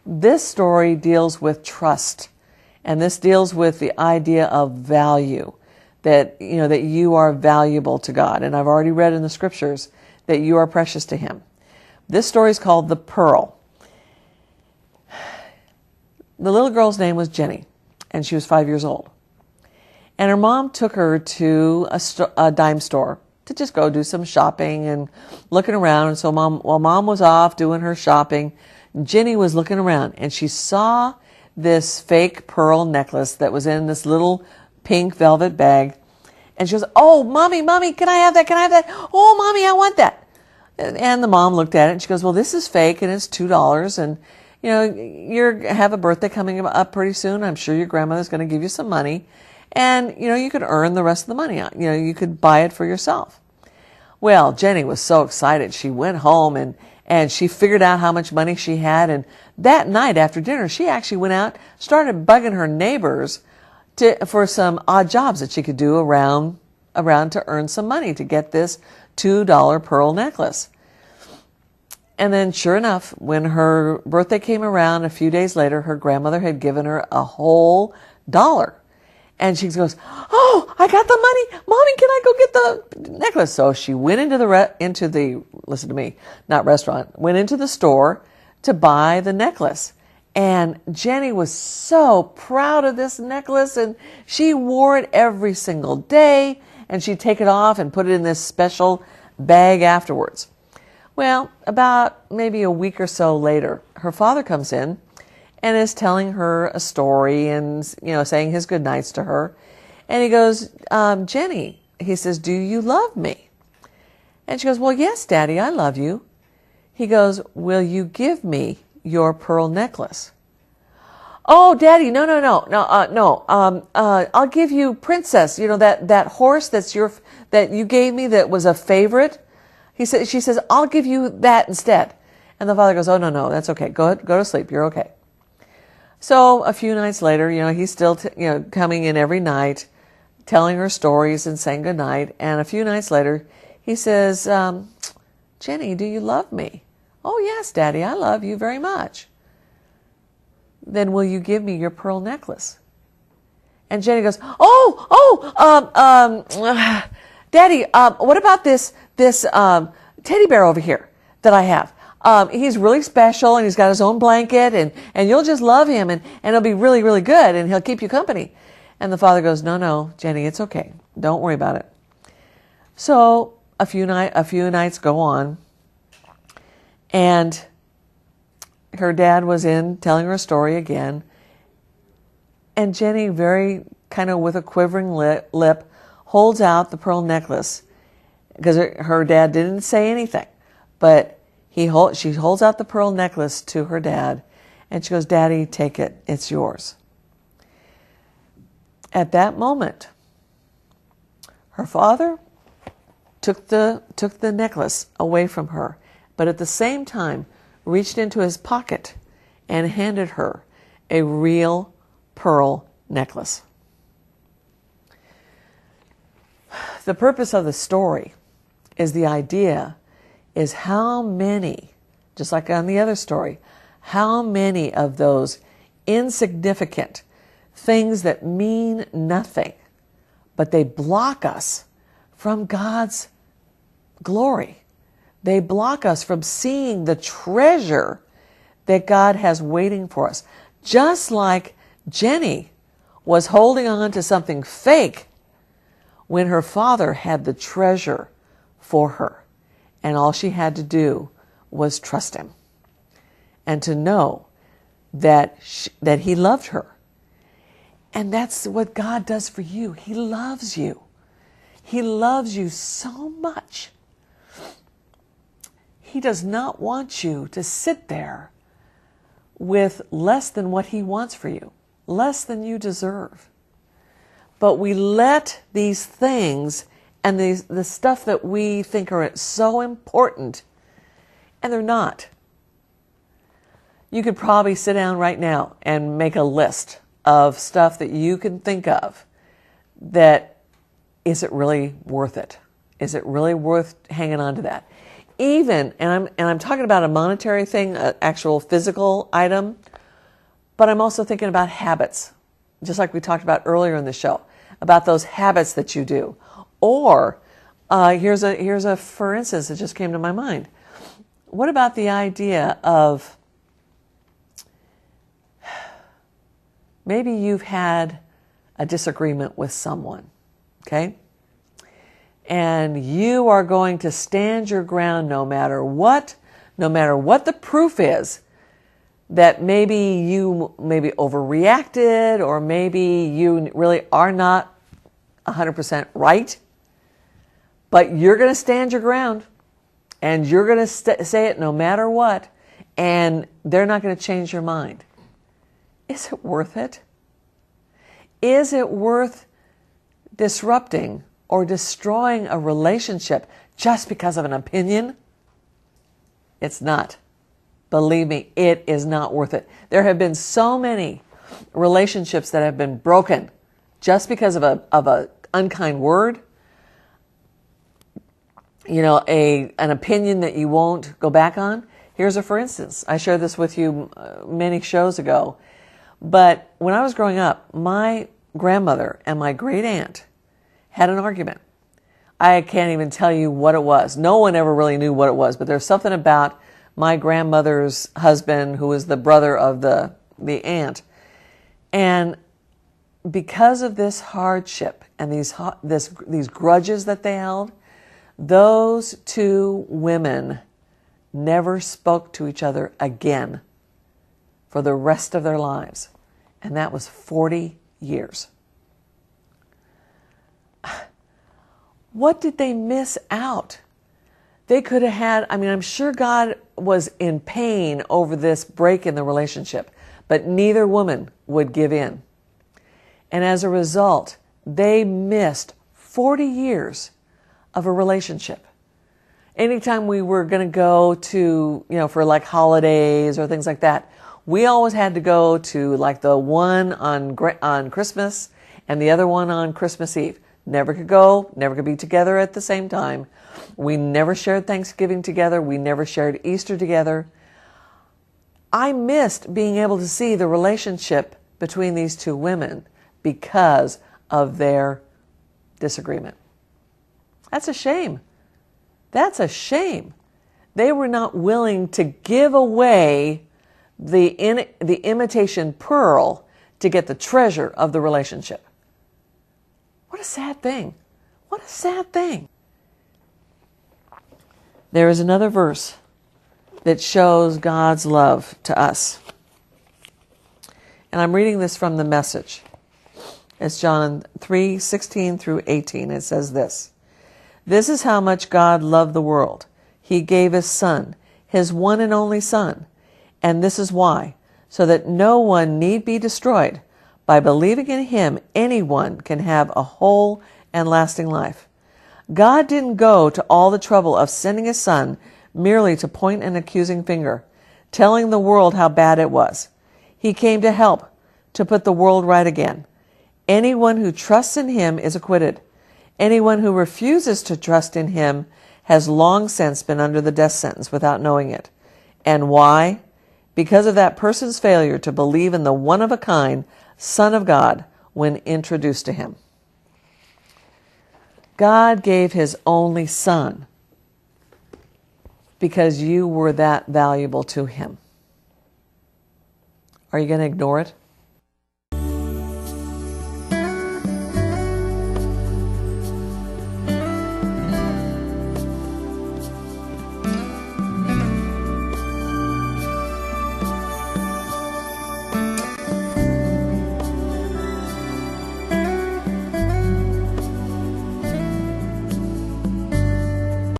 This story deals with trust, and this deals with the idea of value, that that you are valuable to God. And I've already read in the scriptures that you are precious to Him. This story is called The Pearl. The little girl's name was Jenny, and she was 5 years old. And her mom took her to a dime store to just go do some shopping and looking around. And so while mom was off doing her shopping, Jenny was looking around, and she saw this fake pearl necklace that was in this little pink velvet bag. And she goes, "Oh, mommy, can I have that? Can I have that? Oh, mommy, I want that." And the mom looked at it and she goes, "Well, this is fake and it's $2. And, you have a birthday coming up pretty soon. I'm sure your grandmother's going to give you some money. And, you could earn the rest of the money. You could buy it for yourself." Well, Jenny was so excited. She went home and she figured out how much money she had. And that night after dinner, she actually went out, started bugging her neighbors for some odd jobs that she could do around to earn some money to get this $2 pearl necklace. And then sure enough, when her birthday came around a few days later, her grandmother had given her a whole $1. And she goes, "Oh, I got the money. Mommy, can I go get the necklace?" So she went into the listen to me, not restaurant, went into the store to buy the necklace. And Jenny was so proud of this necklace, and she wore it every single day, and she'd take it off and put it in this special bag afterwards. Well, about maybe a week or so later, her father comes in and is telling her a story and, saying his good nights to her. And he goes, "Jenny," he says, "do you love me?" And she goes, "Well, yes, Daddy, I love you." He goes, "Will you give me your pearl necklace?" "Oh, Daddy, no. I'll give you Princess, that horse that you gave me that was a favorite." She says, "I'll give you that instead." And the father goes, "Oh, no, that's okay. Go to sleep. You're okay." So a few nights later, he's still, coming in every night, telling her stories and saying goodnight. And a few nights later, he says, "Jenny, do you love me?" "Oh, yes, Daddy, I love you very much." "Then will you give me your pearl necklace?" And Jenny goes, "Daddy, what about this teddy bear over here that I have? He's really special, and he's got his own blanket, and you'll just love him, and it'll be really, really good, and he'll keep you company." And the father goes, No, Jenny, it's okay. Don't worry about it." So a few nights go on, and her dad was in telling her a story again, and Jenny, very kind of with a quivering lip, holds out the pearl necklace, because her dad didn't say anything, but she holds out the pearl necklace to her dad, and she goes, "Daddy, take it. It's yours." At that moment, her father took the necklace away from her, but at the same time reached into his pocket and handed her a real pearl necklace. The purpose of the story is the idea is how many, just like on the other story, how many of those insignificant things that mean nothing, but they block us from God's glory. They block us from seeing the treasure that God has waiting for us. Just like Jenny was holding on to something fake when her father had the treasure for her. And all she had to do was trust him and to know that he loved her. And that's what God does for you. He loves you. He loves you so much. He does not want you to sit there with less than what he wants for you, less than you deserve. But we let these things and the stuff that we think are so important, and they're not. You could probably sit down right now and make a list of stuff that you can think of that, is it really worth it? Is it really worth hanging on to that? Even, and I'm talking about a monetary thing, an actual physical item, But I'm also thinking about habits, just like we talked about earlier in the show, about those habits that you do. Or here's a for instance that just came to my mind. What about the idea of maybe you've had a disagreement with someone, okay? And you are going to stand your ground no matter what the proof is, that maybe you overreacted, or maybe you really are not 100% right, but you're going to stand your ground and you're going to say it no matter what, and they're not going to change your mind. Is it worth it? Is it worth disrupting or destroying a relationship just because of an opinion? It's not. Believe me, it is not worth it. There have been so many relationships that have been broken just because of a unkind word, an opinion that you won't go back on. Here's a for instance. I shared this with you many shows ago. But when I was growing up, my grandmother and my great aunt had an argument. I can't even tell you what it was. No one ever really knew what it was, but there's something about my grandmother's husband, who was the brother of the aunt. And because of this hardship and these grudges that they held, those two women never spoke to each other again for the rest of their lives. And that was 40 years. What did they miss out? They could have had, I'm sure God was in pain over this break in the relationship, but neither woman would give in. And as a result, they missed 40 years of a relationship. Anytime we were going to go to, for like holidays or things like that, we always had to go to like the one on Christmas and the other one on Christmas Eve. Never could be together at the same time. We never shared Thanksgiving together. We never shared Easter together. I missed being able to see the relationship between these two women because of their disagreement. That's a shame. That's a shame. They were not willing to give away the imitation pearl to get the treasure of the relationship. What a sad thing. What a sad thing. There is another verse that shows God's love to us. And I'm reading this from the Message. It's John 3:16 through 18. It says this: "This is how much God loved the world. He gave His Son, His one and only Son. And this is why, so that no one need be destroyed. By believing in Him, anyone can have a whole and lasting life. God didn't go to all the trouble of sending His Son merely to point an accusing finger, telling the world how bad it was. He came to help, to put the world right again. Anyone who trusts in Him is acquitted. Anyone who refuses to trust in Him has long since been under the death sentence without knowing it. And why? Because of that person's failure to believe in the one-of-a-kind Son of God when introduced to Him." God gave His only Son because you were that valuable to Him. Are you going to ignore it?